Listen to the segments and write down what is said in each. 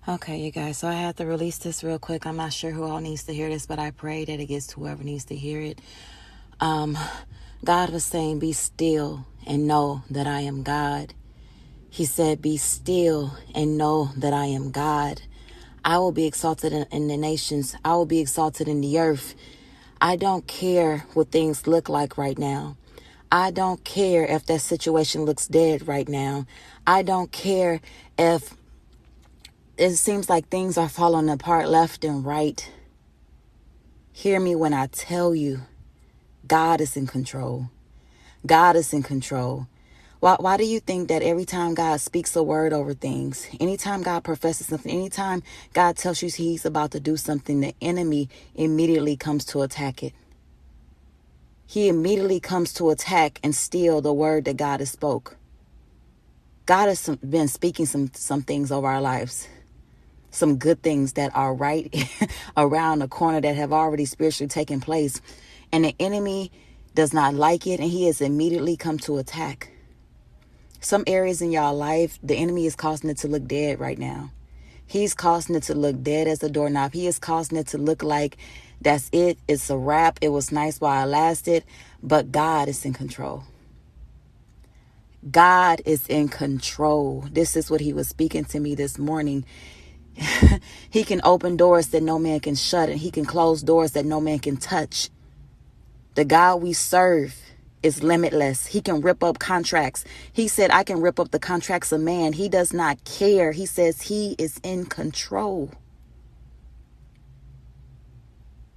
Okay, you guys, so I had to release this real quick. I'm not sure who all needs to hear this, but I pray that it gets to whoever needs to hear it. God was saying, be still and know that I am God. He said, be still and know that I am God. I will be exalted in the nations. I will be exalted in the earth. I don't care what things look like right now. I don't care if that situation looks dead right now. I don't care if it seems like things are falling apart left and right. Hear me when I tell you, God is in control. God is in control. Why do you think that every time God speaks a word over things, anytime God professes something, anytime God tells you he's about to do something, the enemy immediately comes to attack it? He immediately comes to attack and steal the word that God has spoke. God has been speaking some things over our lives. Some good things that are right around the corner that have already spiritually taken place. And the enemy does not like it, and he has immediately come to attack. Some areas in y'all life, the enemy is causing it to look dead right now. He's causing it to look dead as a doorknob. He is causing it to look like that's it. It's a wrap. It was nice while it lasted, but God is in control. God is in control. This is what he was speaking to me this morning. He can open doors that no man can shut, and he can close doors that no man can touch. The God we serve is limitless. He can rip up contracts. He said, I can rip up the contracts of man. He does not care. He says he is in control.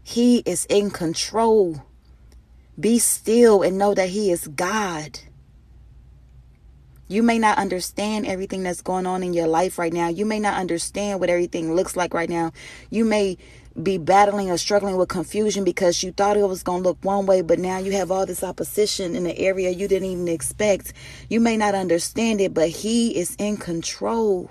He is in control. Be still and know that he is God. You may not understand everything that's going on in your life right now. You may not understand what everything looks like right now. You may be battling or struggling with confusion because you thought it was going to look one way, but now you have all this opposition in the area you didn't even expect. You may not understand it, but he is in control.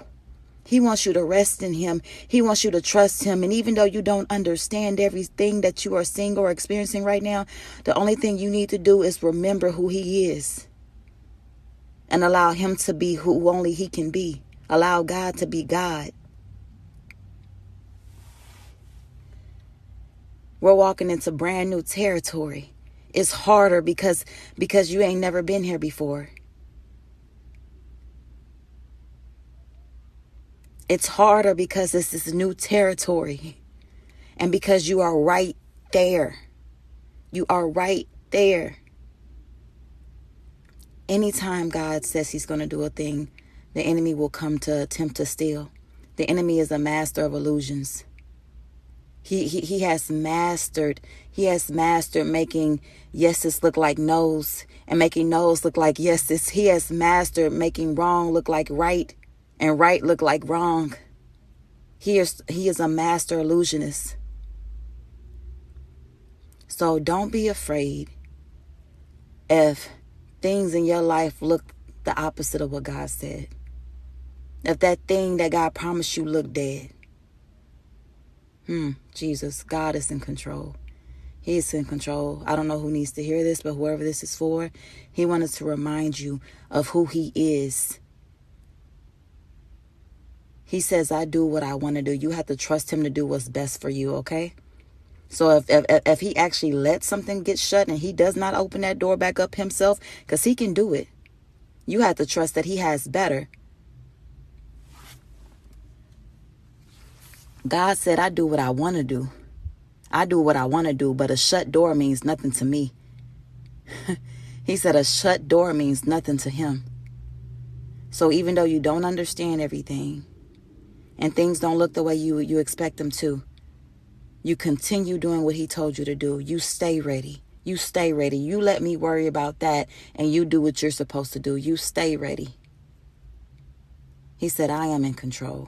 He wants you to rest in him. He wants you to trust him. And even though you don't understand everything that you are seeing or experiencing right now, the only thing you need to do is remember who he is. And allow him to be who only he can be. Allow God to be God. We're walking into brand new territory. It's harder because you ain't never been here before. It's harder because this is new territory. And because you are right there. You are right there. Anytime God says he's going to do a thing, the enemy will come to attempt to steal. The enemy is a master of illusions. He has mastered making yeses look like no's and making no's look like yeses. He has mastered making wrong look like right and right look like wrong. He is a master illusionist. So don't be afraid if things in your life look the opposite of what God said. If that thing that God promised you look dead. Jesus, God is in control. He is in control. I don't know who needs to hear this, but whoever this is for, he wanted to remind you of who he is. He says, I do what I want to do. You have to trust him to do what's best for you, okay? So if he actually lets something get shut and he does not open that door back up himself, because he can do it, you have to trust that he has better. God said, I do what I want to do. I do what I want to do, but a shut door means nothing to me. He said a shut door means nothing to him. So even though you don't understand everything and things don't look the way you expect them to, you continue doing what he told you to do. You stay ready. You stay ready. You let me worry about that and you do what you're supposed to do. You stay ready. He said, I am in control.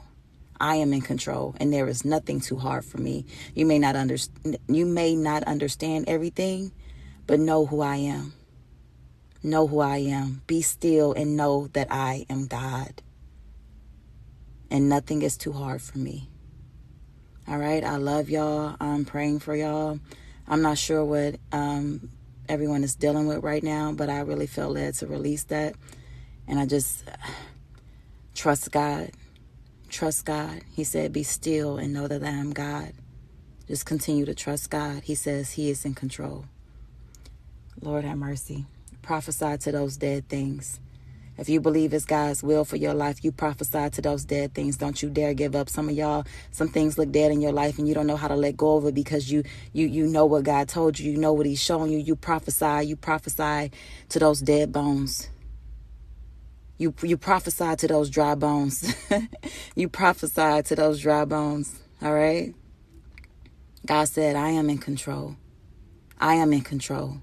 I am in control, and there is nothing too hard for me. You may not understand everything, but know who I am. Know who I am. Be still and know that I am God. And nothing is too hard for me. All right, I love y'all. I'm praying for y'all. I'm not sure what everyone is dealing with right now, but I really feel led to release that. And I just trust God. Trust God. He said, be still and know that I am God. Just continue to trust God. He says he is in control. Lord have mercy. Prophesy to those dead things. If you believe it's God's will for your life, you prophesy to those dead things. Don't you dare give up. Some of y'all, some things look dead in your life and you don't know how to let go of it because you know what God told you. You know what he's showing you. You prophesy to those dead bones. You prophesy to those dry bones. You prophesy to those dry bones. All right? God said, I am in control. I am in control.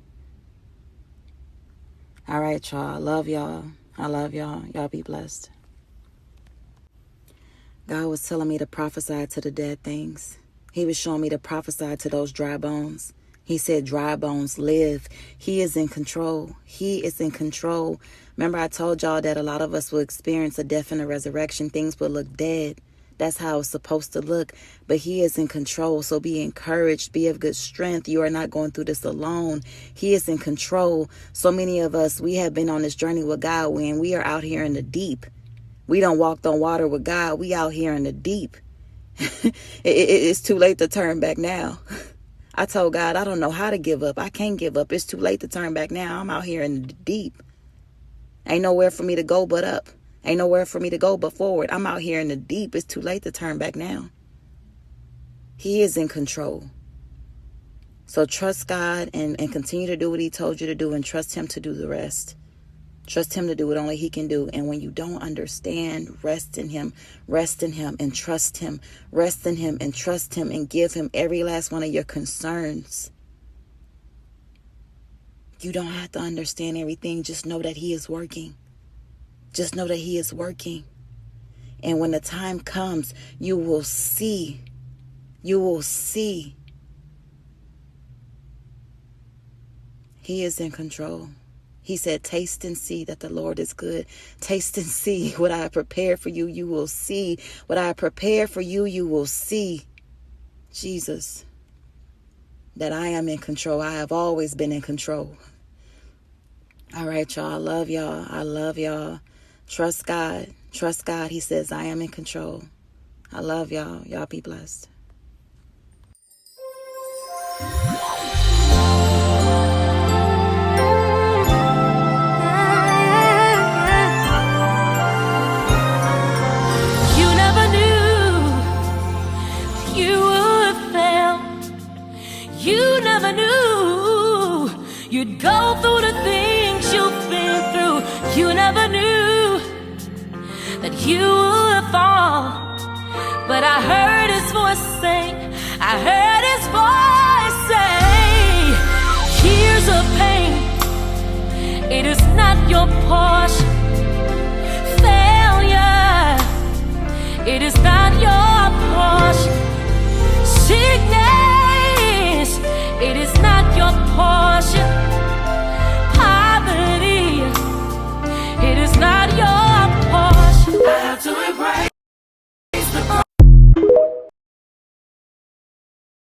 All right, y'all. I love y'all. I love y'all. Y'all be blessed. God was telling me to prophesy to the dead things. He was showing me to prophesy to those dry bones. He said, dry bones live. He is in control. He is in control. Remember, I told y'all that a lot of us will experience a death and a resurrection. Things will look dead. That's how it's supposed to look. But he is in control. So be encouraged. Be of good strength. You are not going through this alone. He is in control. So many of us, we have been on this journey with God when we are out here in the deep. We don't walk on water with God. We out here in the deep. It's too late to turn back now. I told God, I don't know how to give up. I can't give up. It's too late to turn back now. I'm out here in the deep. Ain't nowhere for me to go but up. Ain't nowhere for me to go but forward. I'm out here in the deep. It's too late to turn back now. He is in control. So trust God and continue to do what he told you to do and trust him to do the rest. Trust him to do what only he can do. And when you don't understand, rest in him and trust him. Rest in him and trust him and give him every last one of your concerns. You don't have to understand everything. Just know that he is working. Just know that he is working. And when the time comes, you will see. You will see. He is in control. He said, taste and see that the Lord is good. Taste and see what I prepared for you. You will see what I prepared for you. You will see. Jesus, that I am in control. I have always been in control. All right, y'all. I love y'all. I love y'all. Trust God. Trust God. He says, I am in control. I love y'all. Y'all be blessed. You never knew you would fail. You never knew you'd go through the things you've been through. You never knew that you would fall. But I heard his voice saying, I heard his voice